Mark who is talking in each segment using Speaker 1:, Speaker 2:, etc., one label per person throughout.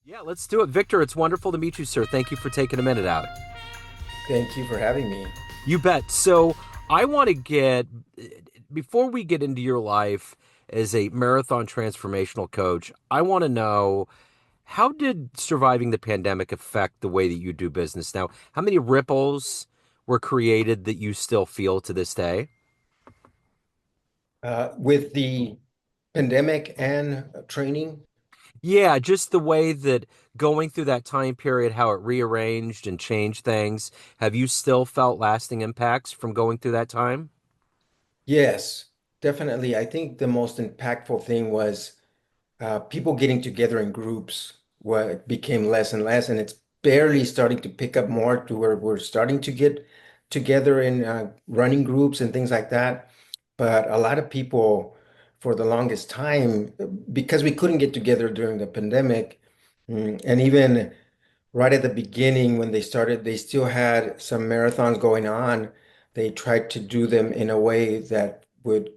Speaker 1: Yeah, let's do it. Victor, it's wonderful to meet you, sir. Thank you for taking a minute out.
Speaker 2: Thank you for having me.
Speaker 1: You bet. So, I want to get, before we get into your life as a marathon transformational coach, I want to know how did surviving the pandemic affect the way that you do business? Now, how many ripples were created that you still feel to this day?
Speaker 2: With the pandemic and training,
Speaker 1: Yeah, just the way that going through that time period, how it rearranged and changed things. Have you still felt lasting impacts from going through that time?
Speaker 2: yes, definitely. I think the most impactful thing was people getting together in groups. What became less and less, and it's barely starting to pick up more to where we're starting to get together in running groups and things like that. But a lot of people, for the longest time, because we couldn't get together during the pandemic, and even right at the beginning when they started, they still had some marathons going on. They tried to do them in a way that would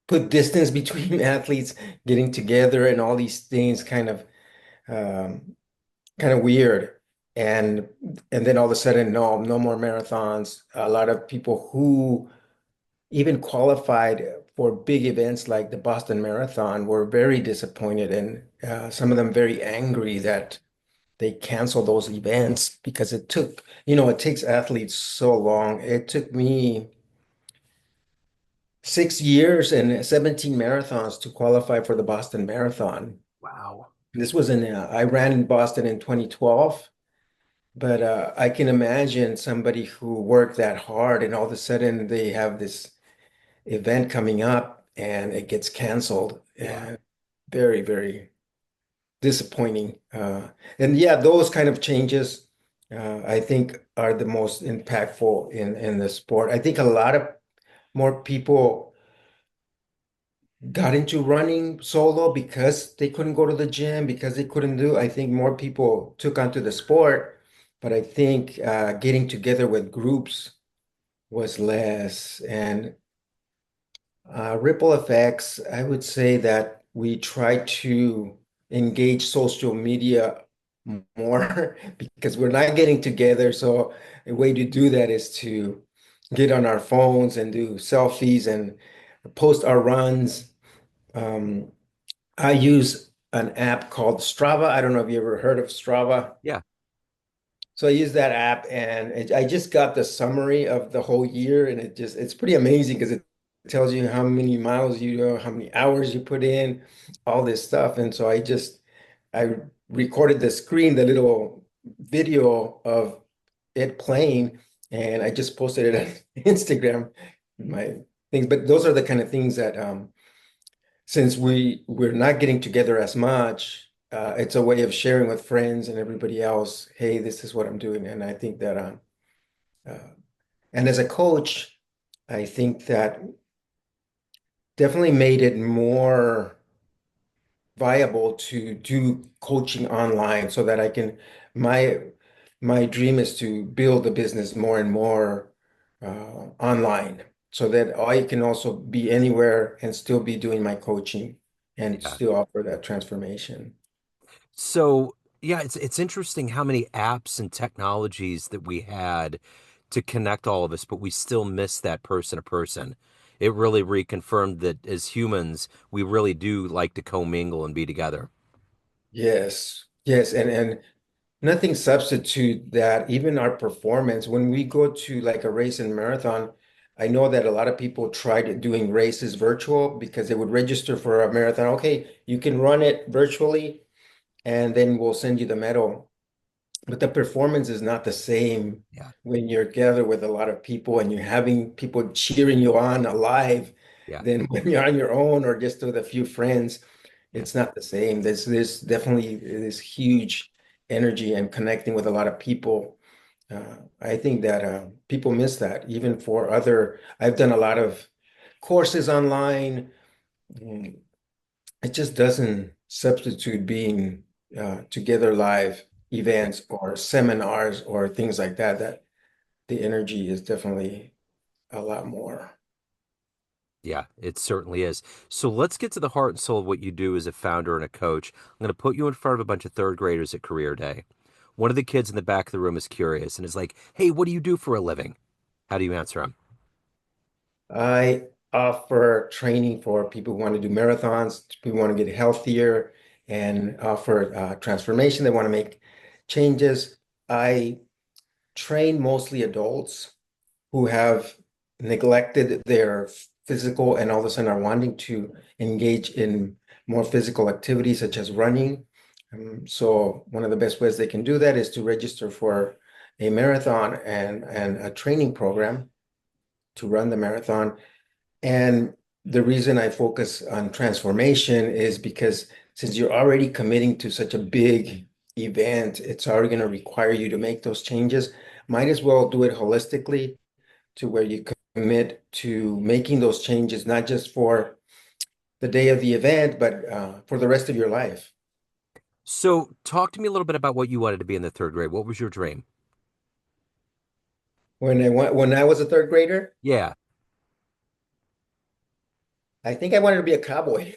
Speaker 2: put distance between athletes getting together and all these things um, kind of weird. And and then all of a sudden, no more marathons. A lot of people who even qualified for big events like the Boston Marathon were very disappointed and some of them very angry that they cancel those events because it takes athletes so long. It took me 6 years and 17 marathons to qualify for the Boston Marathon.
Speaker 1: Wow.
Speaker 2: I ran in Boston in 2012, but I can imagine somebody who worked that hard and all of a sudden they have this event coming up and it gets canceled.
Speaker 1: Yeah.
Speaker 2: Very, very disappointing. And yeah, those kind of changes, I think, are the most impactful in the sport. I think a lot of more people got into running solo because they couldn't go to the gym, because they couldn't do. I think more people took onto the sport, but I think getting together with groups was less. And ripple effects, I would say that we try to engage social media more because we're not getting together. So a way to do that is to get on our phones and do selfies and post our runs. Um, I use an app called Strava. I don't know if you ever heard of Strava.
Speaker 1: Yeah.
Speaker 2: So I use that app and I just got the summary of the whole year and it's pretty amazing because it tells you how many miles you do, how many hours you put in, all this stuff. And so I recorded the screen, the little video of it playing, and I just posted it on Instagram, my things. But those are the kind of things that since we're not getting together as much, it's a way of sharing with friends and everybody else, hey, this is what I'm doing. And I think that uh, and as a coach, I think that definitely made it more viable to do coaching online so that I can my my dream is to build the business more and more online so that I can also be anywhere and still be doing my coaching and
Speaker 1: Yeah.
Speaker 2: still offer that transformation.
Speaker 1: So, yeah, it's interesting how many apps and technologies that we had to connect all of us, but we still miss that person to person. It really reconfirmed that as humans, we really do like to commingle and be together.
Speaker 2: Yes, yes, and nothing substitute that. Even our performance when we go to like a race and marathon. I know that a lot of people tried doing races virtual because they would register for a marathon. Okay, you can run it virtually, and then we'll send you the medal. But the performance is not the same
Speaker 1: Yeah.
Speaker 2: when you're gathered with a lot of people and you're having people cheering you on live
Speaker 1: Yeah.
Speaker 2: than when you're on your own or just with a few friends.
Speaker 1: Yeah.
Speaker 2: It's not the same. There's definitely this huge energy and connecting with a lot of people. I think that people miss that. Even for other, I've done a lot of courses online. Mm, It just doesn't substitute being together live
Speaker 1: Yeah.
Speaker 2: events or seminars or things like that, that the energy is definitely a lot more.
Speaker 1: Yeah, it certainly is. So let's get to the heart and soul of what you do as a founder and a coach. I'm going to put you in front of a bunch of third graders at career day. One of the kids in the back of the room is curious and is like, "Hey, what do you do for a living?" How do you answer him?
Speaker 2: I offer training for people who want to do marathons, people who want to get healthier, and offer transformation. They want to make changes. I train mostly adults who have neglected their physical and all of a sudden are wanting to engage in more physical activities such as running. So one of the best ways they can do that is to register for a marathon and a training program to run the marathon. And the reason I focus on transformation is because since you're already committing to such a big event, it's already going to require you to make those changes. Might as well do it holistically to where you commit to making those changes, not just for the day of the event, but for the rest of your life.
Speaker 1: So talk to me a little bit about what you wanted to be in the third grade. What was your dream?
Speaker 2: When I was a third grader,
Speaker 1: Yeah.
Speaker 2: I think I wanted to be a cowboy.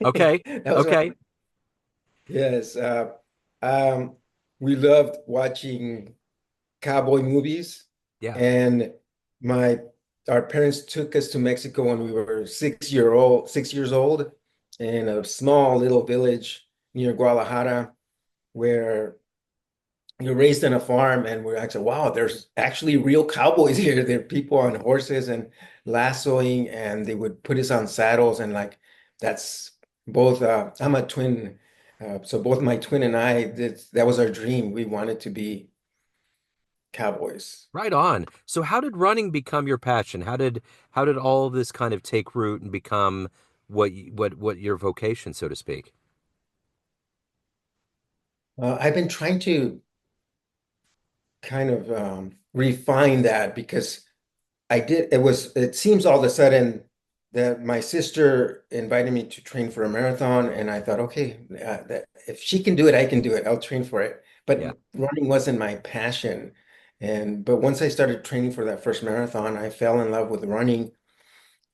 Speaker 1: Okay.
Speaker 2: That was
Speaker 1: Okay.
Speaker 2: yes. Um, we loved watching cowboy movies,
Speaker 1: Yeah.
Speaker 2: and my our parents took us to Mexico when we were 6 years old, in a small little village near Guadalajara, where you're raised on a farm, and we're actually, wow, there's actually real cowboys here. There are people on horses and lassoing, and they would put us on saddles, and like that's both. I'm a twin, so both my twin and I, that was our dream. We wanted to be cowboys.
Speaker 1: Right on. So how did running become your passion? How did all this kind of take root and become what your vocation, so to speak?
Speaker 2: I've been trying to kind of refine that because it seems all of a sudden that my sister invited me to train for a marathon, and I thought, okay, if she can do it, I can do it. I'll train for it. But
Speaker 1: Yeah.
Speaker 2: running wasn't my passion. But once I started training for that first marathon, I fell in love with running,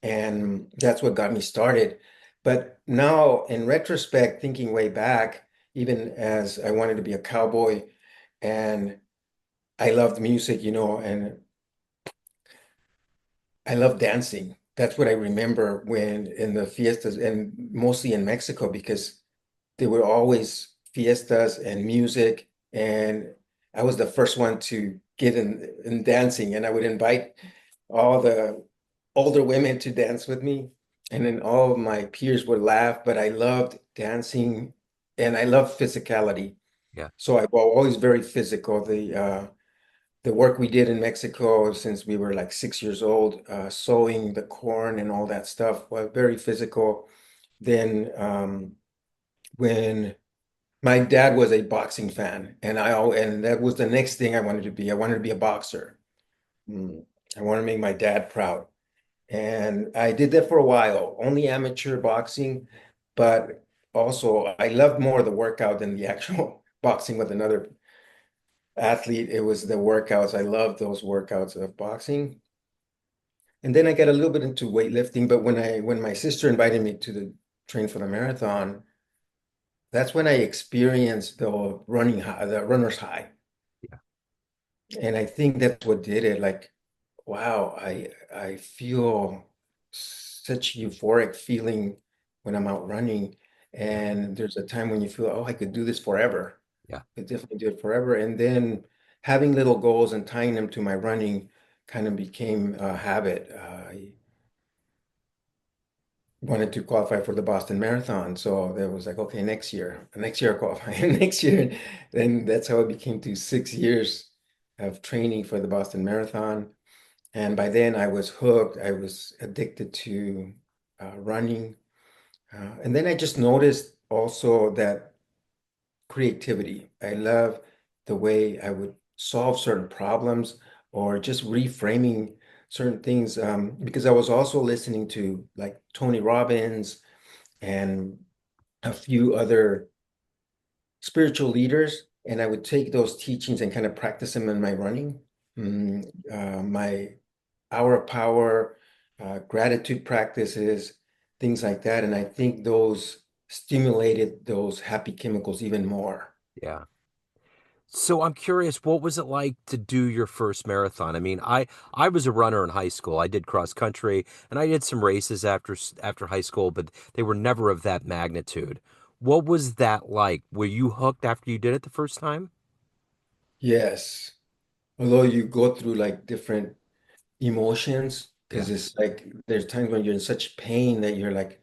Speaker 2: and that's what got me started. But now, in retrospect, thinking way back, even as I wanted to be a cowboy, and I loved music, and I love dancing. That's what I remember when in the fiestas, and mostly in Mexico, because there were always fiestas and music, and I was the first one to get in dancing, and I would invite all the older women to dance with me, and then all of my peers would laugh, but I loved dancing, and I love physicality.
Speaker 1: Yeah.
Speaker 2: So I was always very physical. The work we did in Mexico since we were like 6 years old, sowing the corn and all that stuff was very physical. Then when my dad was a boxing fan, and that was the next thing I wanted to be. I wanted to be a boxer. Mm. I wanted to make my dad proud. And I did that for a while, only amateur boxing, but also I loved more the workout than the actual boxing with another athlete. It was the workouts. I loved those workouts of boxing. And then I got a little bit into weightlifting, but when my sister invited me to the train for the marathon, that's when I experienced the running high, the runner's high.
Speaker 1: Yeah.
Speaker 2: And I think that's what did it. Like, wow, I feel such euphoric feeling when I'm out running.
Speaker 1: Yeah.
Speaker 2: And there's a time when you feel, oh, I could do this forever.
Speaker 1: Yeah.
Speaker 2: I could definitely do it forever. And then having little goals and tying them to my running kind of became a habit. I wanted to qualify for the Boston Marathon. So there was like, okay, next year I'll qualify, next year. Then that's how it became to 6 years of training for the Boston Marathon. And by then I was hooked. I was addicted to running. And then I just noticed also that creativity. I love the way I would solve certain problems or just reframing certain things because I was also listening to like Tony Robbins and a few other spiritual leaders, and I would take those teachings and kind of practice them in my running. My hour of power. gratitude practices, things like that. And I think those stimulated those happy chemicals even more.
Speaker 1: Yeah. So I'm curious, what was it like to do your first marathon? I mean, I was a runner in high school. I did cross country and I did some races after high school, but they were never of that magnitude. What was that like? Were you hooked after you did it the first time?
Speaker 2: Yes. Although you go through like different emotions,
Speaker 1: Yeah.
Speaker 2: because it's like there's times when you're in such pain that you're like,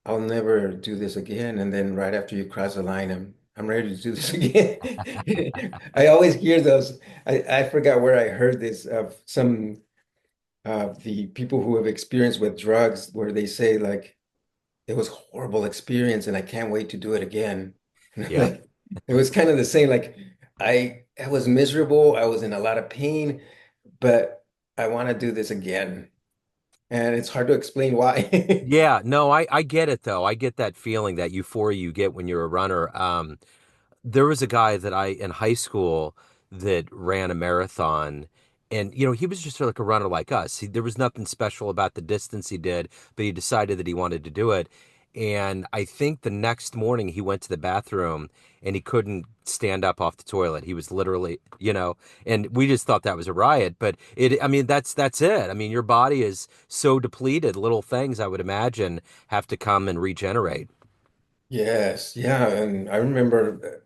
Speaker 2: I'll never do this again. And then right after you cross the line, I'm ready to do this again. I always hear those. I forgot where I heard this of some of the people who have experienced with drugs where they say like it was a horrible experience and I can't wait to do it again. And I'm
Speaker 1: Yeah.
Speaker 2: like, it was kind of the same. Like I was miserable, I was in a lot of pain, but I want to do this again. And it's hard to explain why.
Speaker 1: Yeah, no, I get it though. I get that feeling, that euphoria you get when you're a runner. There was a guy that I in high school that ran a marathon, and he was just like a runner like us. There was nothing special about the distance he did, but he decided that he wanted to do it. And I think the next morning he went to the bathroom and he couldn't stand up off the toilet. He was literally, and we just thought that was a riot. But I mean, that's it. I mean, your body is so depleted. Little things, I would imagine, have to come and regenerate.
Speaker 2: Yes, yeah. And I remember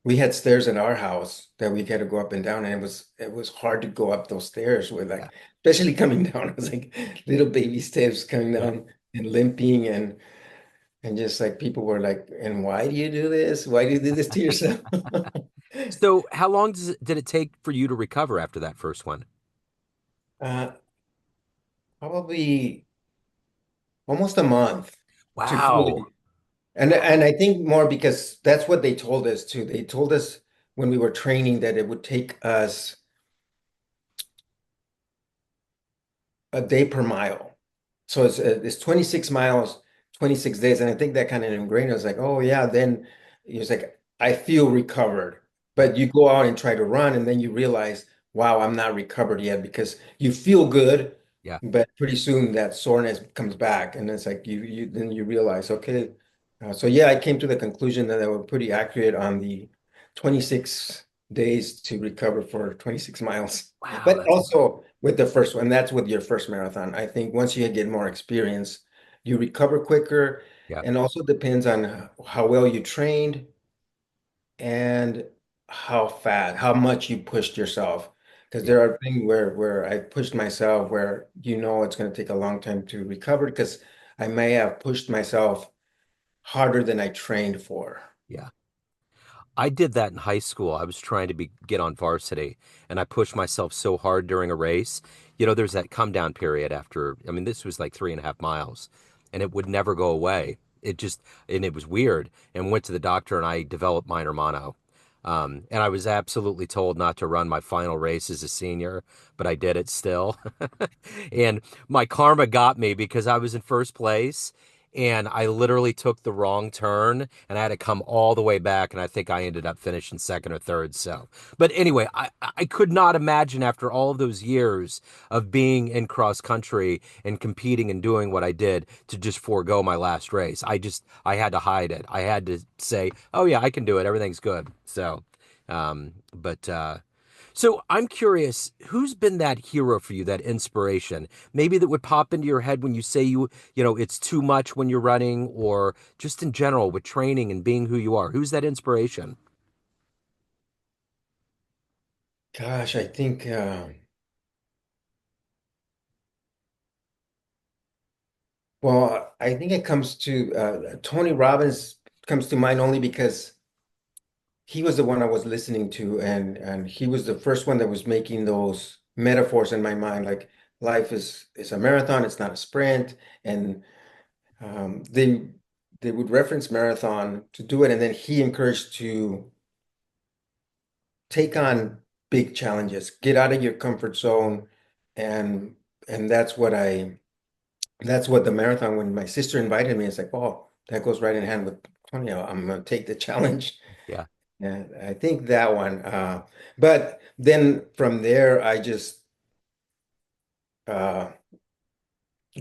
Speaker 2: we had stairs in our house that we had to go up and down, and it was hard to go up those stairs with
Speaker 1: Yeah,
Speaker 2: like, especially coming down. It was like little baby steps coming
Speaker 1: yeah.
Speaker 2: down and limping and just like people were like, and why do you do this? Why do you do this to yourself?
Speaker 1: So, how long did it take for you to recover after that first one?
Speaker 2: Uh, Probably almost a month to
Speaker 1: Wow.
Speaker 2: fully. And I think more because that's what they told us too. They told us when we were training that it would take us a day per mile. So it's 26 miles, 26 days. And I think that kind of ingrained. I was like, oh yeah, then it was like, I feel recovered.
Speaker 1: Yeah,
Speaker 2: But you go out and try to run and then you realize, wow, I'm not recovered yet because you feel good,
Speaker 1: yeah,
Speaker 2: but pretty soon that soreness comes back. And it's like you then you realize, okay. So yeah, I came to the conclusion that they were pretty accurate on the 26 days to recover for 26 miles.
Speaker 1: wow,
Speaker 2: But
Speaker 1: that's incredible.
Speaker 2: also with the first one, that's with your first marathon. I think once you get more experience, you recover quicker,
Speaker 1: Yeah,
Speaker 2: and also depends on how well you trained and how much you pushed yourself. Because
Speaker 1: yeah,
Speaker 2: there are things where I pushed myself where it's going to take a long time to recover because I may have pushed myself harder than I trained for.
Speaker 1: yeah. I did that in high school. I was trying to get on varsity, and I pushed myself so hard during a race. There's that come down period after. I mean, this was like 3.5 miles, and it would never go away. And it was weird. And went to the doctor, and I developed minor mono. And I was absolutely told not to run my final race as a senior, but I did it still. And my karma got me because I was in first place and I literally took the wrong turn and I had to come all the way back. And I think I ended up finishing second or third. So, but anyway, I could not imagine after all of those years of being in cross country and competing and doing what I did to just forego my last race. I had to hide it. I had to say, oh, yeah, I can do it. Everything's good. So I'm curious, who's been that hero for you, that inspiration? Maybe that would pop into your head when you say it's too much when you're running, or just in general with training and being who you are. Who's that inspiration?
Speaker 2: Gosh, I think well, I think it comes to Tony Robbins comes to mind only because he was the one I was listening to, and he was the first one that was making those metaphors in my mind, like life is a marathon, it's not a sprint, and they would reference marathon to do it, and then he encouraged to take on big challenges, get out of your comfort zone, and and that's what the marathon, when my sister invited me, it's like, oh, that goes right in hand with Tony. I'm gonna take the challenge.
Speaker 1: Yeah,
Speaker 2: And I think that one. But then from there, I just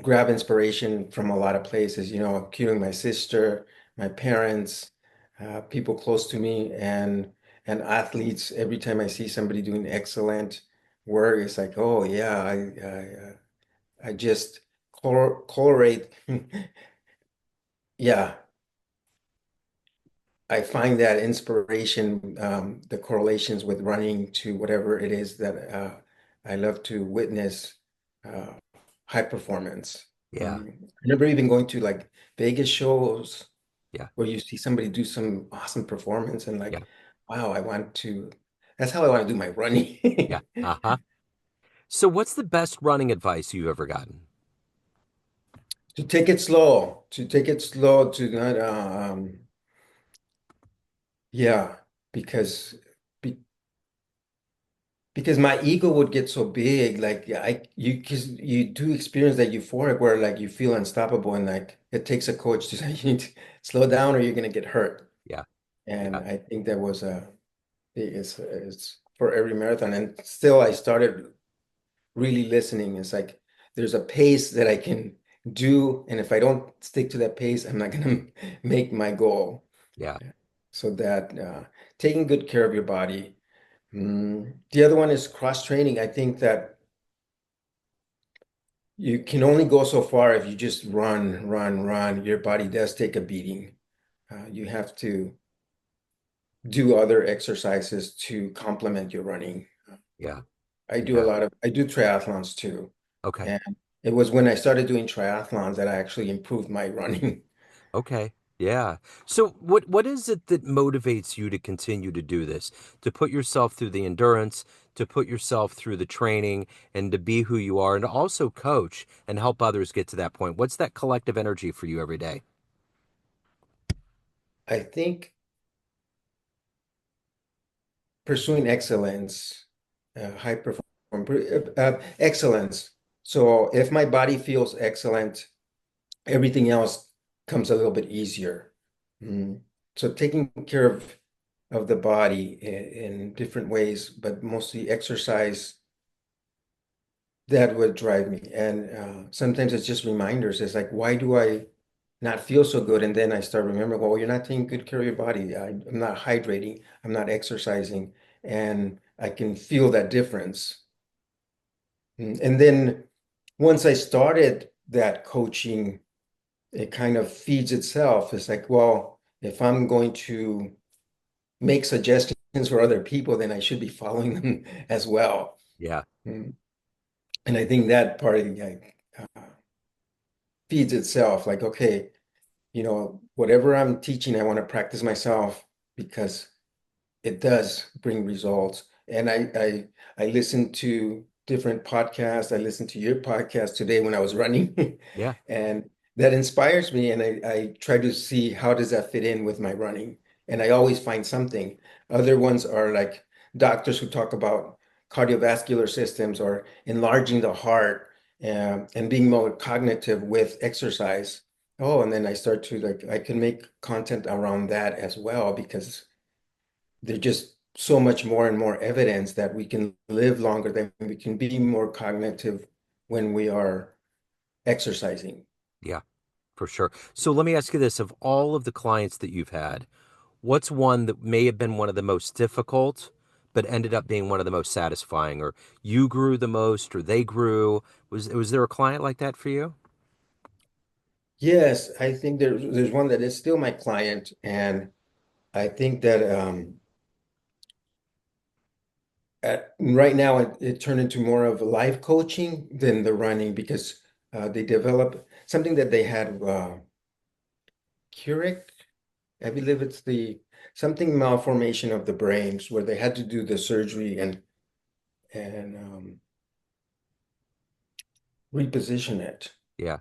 Speaker 2: grab inspiration from a lot of places, including my sister, my parents, people close to me, and athletes. Every time I see somebody doing excellent work, it's like, oh yeah, I just correlate. Yeah, I find that inspiration, the correlations with running to whatever it is that I love to witness uh, high performance.
Speaker 1: Yeah.
Speaker 2: I remember even going to like Vegas shows
Speaker 1: Yeah.
Speaker 2: where you see somebody do some awesome performance and
Speaker 1: Yeah.
Speaker 2: like, wow, that's how I want to do my running.
Speaker 1: Yeah. Uh-huh. So what's the best running advice you've ever gotten?
Speaker 2: To take it slow, to not, yeah, because. Be, because my ego would get so big, like yeah, because you do experience that euphoric where like you feel unstoppable, and like it takes a coach to say you need to slow down or you're gonna get hurt.
Speaker 1: Yeah.
Speaker 2: And
Speaker 1: Yeah.
Speaker 2: I think that was it's for every marathon. And still, I started really listening. It's like there's a pace that I can do, and if I don't stick to that pace, I'm not gonna make my goal.
Speaker 1: Yeah.
Speaker 2: So that taking good care of your body. The other one is cross training. I think that you can only go so far if you just run, run, run. Your body does take a beating. You have to do other exercises to complement your running.
Speaker 1: Yeah.
Speaker 2: I
Speaker 1: Yeah.
Speaker 2: I do triathlons too.
Speaker 1: Okay.
Speaker 2: And it was when I started doing triathlons that I actually improved my running.
Speaker 1: Okay. Yeah. So what is it that motivates you to continue to do this? To put yourself through the endurance, to put yourself through the training and to be who you are and to also coach and help others get to that point. What's that collective energy for you every day?
Speaker 2: I think pursuing excellence, high performance, excellence. So if my body feels excellent, everything else comes a little bit easier. Mm. So taking care of the body in different ways, but mostly exercise, that would drive me. And sometimes it's just reminders. It's like, why do I not feel so good? And then I start remembering, well, you're not taking good care of your body. I'm not hydrating. I'm not exercising. And I can feel that difference. And then once I started that coaching, it kind of feeds itself. It's like, well, if I'm going to make suggestions for other people, then I should be following them as well.
Speaker 1: Yeah.
Speaker 2: Mm. And I think that part like, feeds itself. Like, okay, whatever I'm teaching, I want to practice myself because it does bring results. And I listen to different podcasts. I listened to your podcast today when I was running,
Speaker 1: Yeah.
Speaker 2: and that inspires me. And I try to see how does that fit in with my running. And I always find something. Other ones are like doctors who talk about cardiovascular systems or enlarging the heart and being more cognitive with exercise. Oh, and then I start to like I can make content around that as well because there's just so much more and more evidence that we can live longer, than we can be more cognitive when we are exercising.
Speaker 1: Yeah. For sure. So let me ask you this, of all of the clients that you've had, what's one that may have been one of the most difficult, but ended up being one of the most satisfying, or you grew the most, or they grew? Was there a client like that for you?
Speaker 2: Yes, I think there's one that is still my client, and I think that right now it turned into more of a life coaching than the running because they developed something that they had curate. I believe it's the something malformation of the brains where they had to do the surgery and reposition it.
Speaker 1: Yeah.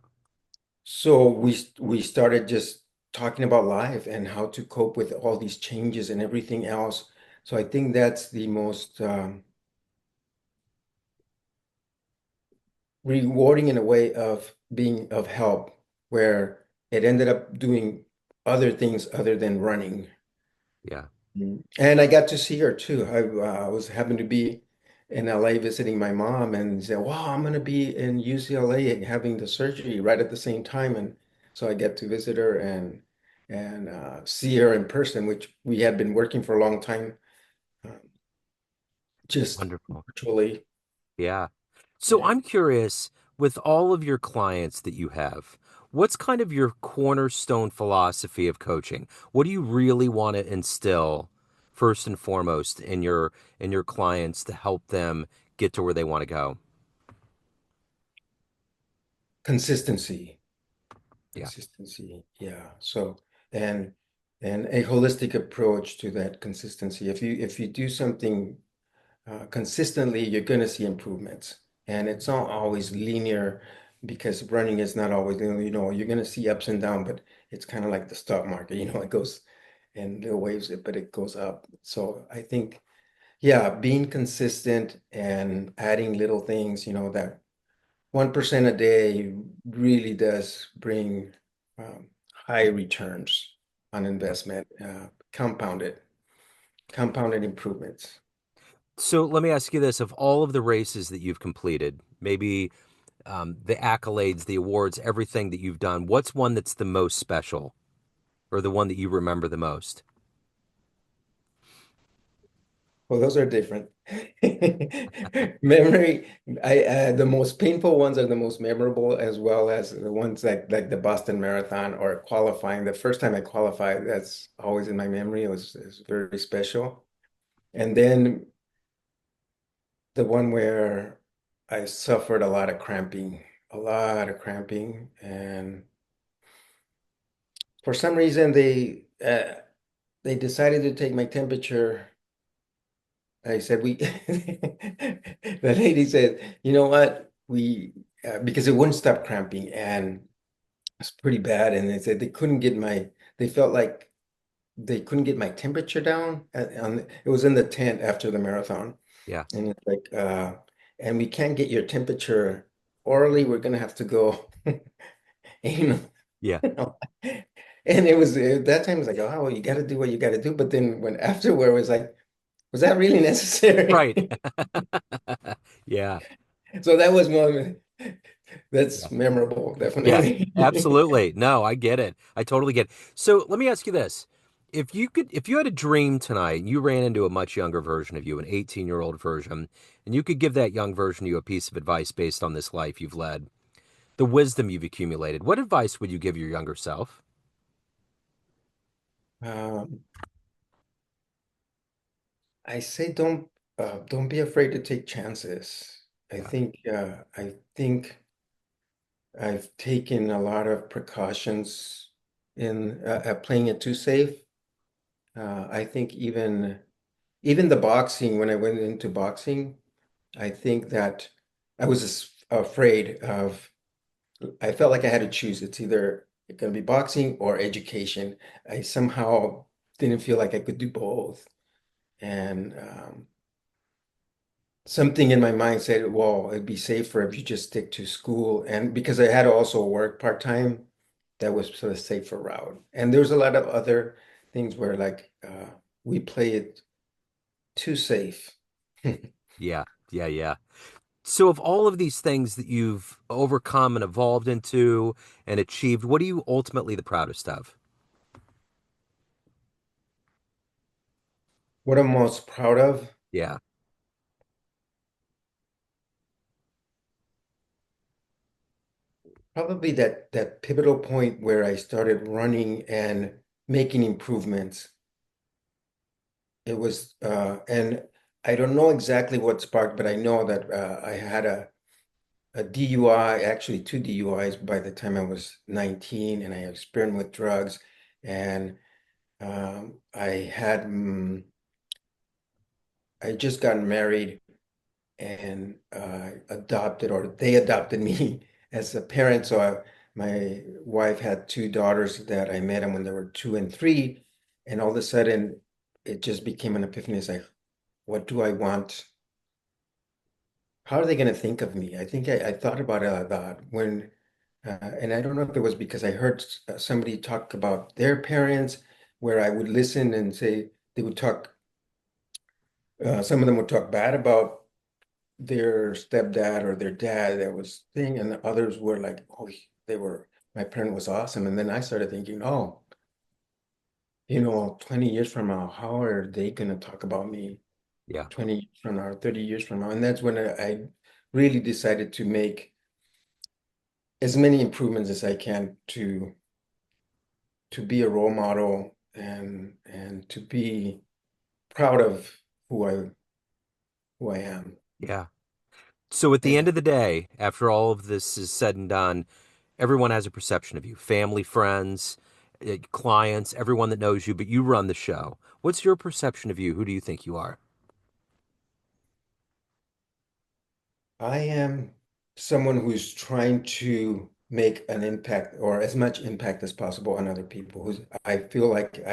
Speaker 2: So we started just talking about life and how to cope with all these changes and everything else. So I think that's the most rewarding in a way of being of help, where it ended up doing other things other than running.
Speaker 1: Yeah.
Speaker 2: And I got to see her too. I was happened to be in LA visiting my mom and said, wow, I'm going to be in UCLA and having the surgery right at the same time. And so I get to visit her and see her in person, which we had been working for a long time, uh, just
Speaker 1: Wonderful.
Speaker 2: virtually.
Speaker 1: Yeah. So
Speaker 2: Yeah.
Speaker 1: I'm curious, with all of your clients that you have, what's kind of your cornerstone philosophy of coaching? What do you really want to instill first and foremost in your clients to help them get to where they want to go?
Speaker 2: Consistency,
Speaker 1: Yeah.
Speaker 2: consistency. Yeah. So, and, and a holistic approach to that consistency. If you do something consistently, you're going to see improvements. And it's not always linear because running is not always, you're going to see ups and downs, but it's kind of like the stock market, it goes in little waves, but it goes up. So I think, yeah, being consistent and adding little things, that 1% a day really does bring high returns on investment, compounded improvements.
Speaker 1: So let me ask you this, of all of the races that you've completed, maybe the accolades, the awards, everything that you've done, what's one that's the most special or the one that you remember the most?
Speaker 2: Well, those are different. Memory, the most painful ones are the most memorable, as well as the ones like the Boston Marathon or qualifying. The first time I qualified, that's always in my memory. It was very special. And then the one where I suffered a lot of cramping, and for some reason they decided to take my temperature. I said, the lady said, you know what? Because it wouldn't stop cramping and it's pretty bad. And they said they felt like they couldn't get my temperature down. It was in the tent after the marathon.
Speaker 1: Yeah.
Speaker 2: And it's like, and we can't get your temperature orally. We're going to have to go, anal.
Speaker 1: Yeah.
Speaker 2: And it was at that time, it was like, oh, well, you got to do what you got to do. But then when afterward, it was like, was that really necessary?
Speaker 1: Right. Yeah.
Speaker 2: So that was one
Speaker 1: Yeah.
Speaker 2: that's memorable,
Speaker 1: Yeah.
Speaker 2: definitely.
Speaker 1: Absolutely. No, I get it. I totally get it. So let me ask you this. If you had a dream tonight and you ran into a much younger version of you, an 18-year-old version, and you could give that young version of you a piece of advice based on this life you've led, the wisdom you've accumulated, what advice would you give your younger self?
Speaker 2: Um, I say don't be afraid to take chances.
Speaker 1: Yeah.
Speaker 2: I think I've taken a lot of precautions in playing it too safe. I think even the boxing, when I went into boxing, I think that I was afraid of. I felt like I had to choose. It's either going to be boxing or education. I somehow didn't feel like I could do both. And something in my mind said, well, it'd be safer if you just stick to school. And because I had to also work part-time, that was sort of safer route. And there's a lot of other things where like we play it too safe.
Speaker 1: Yeah. Yeah. Yeah. So, of all of these things that you've overcome and evolved into and achieved, what are you ultimately the proudest of?
Speaker 2: What I'm most proud of,
Speaker 1: Yeah.
Speaker 2: probably that pivotal point where I started running and making improvements. And I don't know exactly what sparked, but I know that I had a DUI, actually two DUIs by the time I was 19, and I experimented with drugs. And I just got married and adopted, or they adopted me as a parent. So my wife had two daughters that I met them when they were 2 and 3. And all of a sudden, it just became an epiphany. It's like, what do I want? How are they going to think of me? I think I thought about it a lot and I don't know if it was because I heard somebody talk about their parents, where I would listen and say they would talk, some of them would talk bad about their stepdad or their dad that was thing, and others were like, oh, they were, my parent was awesome. And then I started thinking, oh, 20 years from now, how are they going to talk about me
Speaker 1: Yeah.
Speaker 2: 20 years from now, 30 years from now? And that's when I really decided to make as many improvements as I can to be a role model and to be proud of who I am.
Speaker 1: Yeah. So at the
Speaker 2: And
Speaker 1: end of the day, after all of this is said and done, everyone has a perception of you, family, friends, clients, everyone that knows you, but you run the show. What's your perception of you? Who do you think you are?
Speaker 2: I am someone who's trying to make an impact or as much impact as possible on other people. I feel like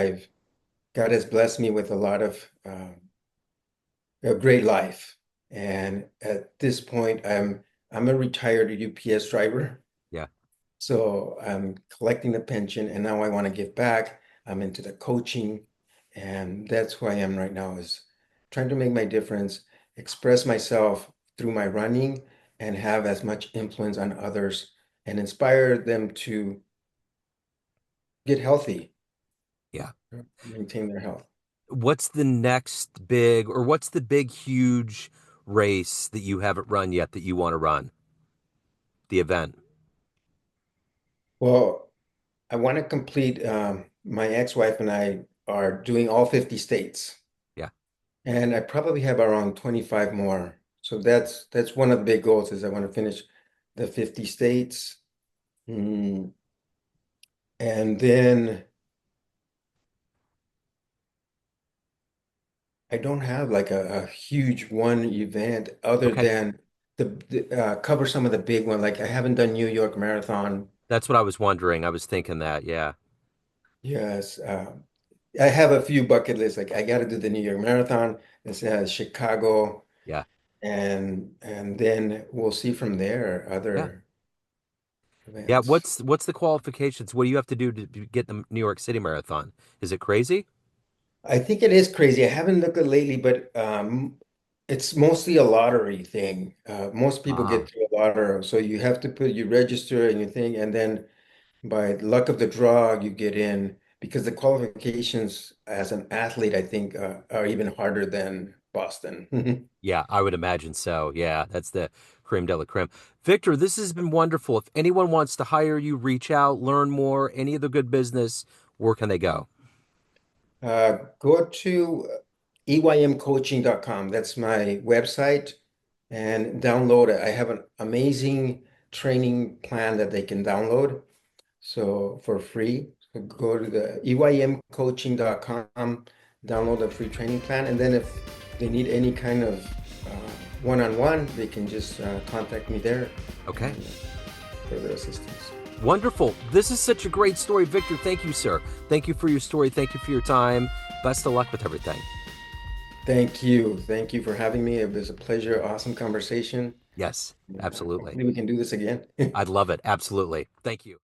Speaker 2: God has blessed me with a lot of a great life. And at this point, I'm a retired UPS driver.
Speaker 1: Yeah.
Speaker 2: So I'm collecting the pension and now I want to give back. I'm into the coaching, and that's who I am right now is trying to make my difference, express myself through my running and have as much influence on others and inspire them to get healthy,
Speaker 1: Yeah.
Speaker 2: maintain their health.
Speaker 1: What's the next big, or what's the big, huge race that you haven't run yet that you want to run? The event.
Speaker 2: Well, I want to complete my ex-wife and I are doing all 50 states.
Speaker 1: Yeah.
Speaker 2: And I probably have around 25 more. So that's one of the big goals is I want to finish the 50 states. Mm, and then I don't have like a huge one event other
Speaker 1: Okay.
Speaker 2: than cover some of the big ones. Like I haven't done New York Marathon.
Speaker 1: That's what I was wondering. I was thinking that. Yeah.
Speaker 2: Yes. I have a few bucket lists. Like I got to do the New York Marathon. This Chicago,
Speaker 1: Yeah.
Speaker 2: and then we'll see from there
Speaker 1: Yeah.
Speaker 2: other
Speaker 1: Yeah.
Speaker 2: events.
Speaker 1: What's the qualifications? What do you have to do to get the New York City Marathon? Is it crazy?
Speaker 2: I think it is crazy. I haven't looked at lately, but it's mostly a lottery thing. Most people
Speaker 1: Ah,
Speaker 2: get through a lottery, so you register and you think, and then by luck of the draw, you get in because the qualifications as an athlete, I think, are even harder than Boston.
Speaker 1: yeah, I would imagine so. Yeah, that's the creme de la creme. Victor, this has been wonderful. If anyone wants to hire you, reach out, learn more, any of the good business, where can they go?
Speaker 2: Go to eymcoaching.com. That's my website and download it. I have an amazing training plan that they can download. So for free, so go to the eymcoaching.com, download the free training plan, and then if they need any kind of one-on-one, they can just contact me there
Speaker 1: Okay.
Speaker 2: and further assistance.
Speaker 1: Wonderful. This is such a great story. Victor, thank you, sir. Thank you for your story. Thank you for your time. Best of luck with everything.
Speaker 2: Thank you. Thank you for having me. It was a pleasure. Awesome conversation.
Speaker 1: Yes,
Speaker 2: And,
Speaker 1: absolutely.
Speaker 2: hopefully we can do this again.
Speaker 1: I'd love it. Absolutely. Thank you.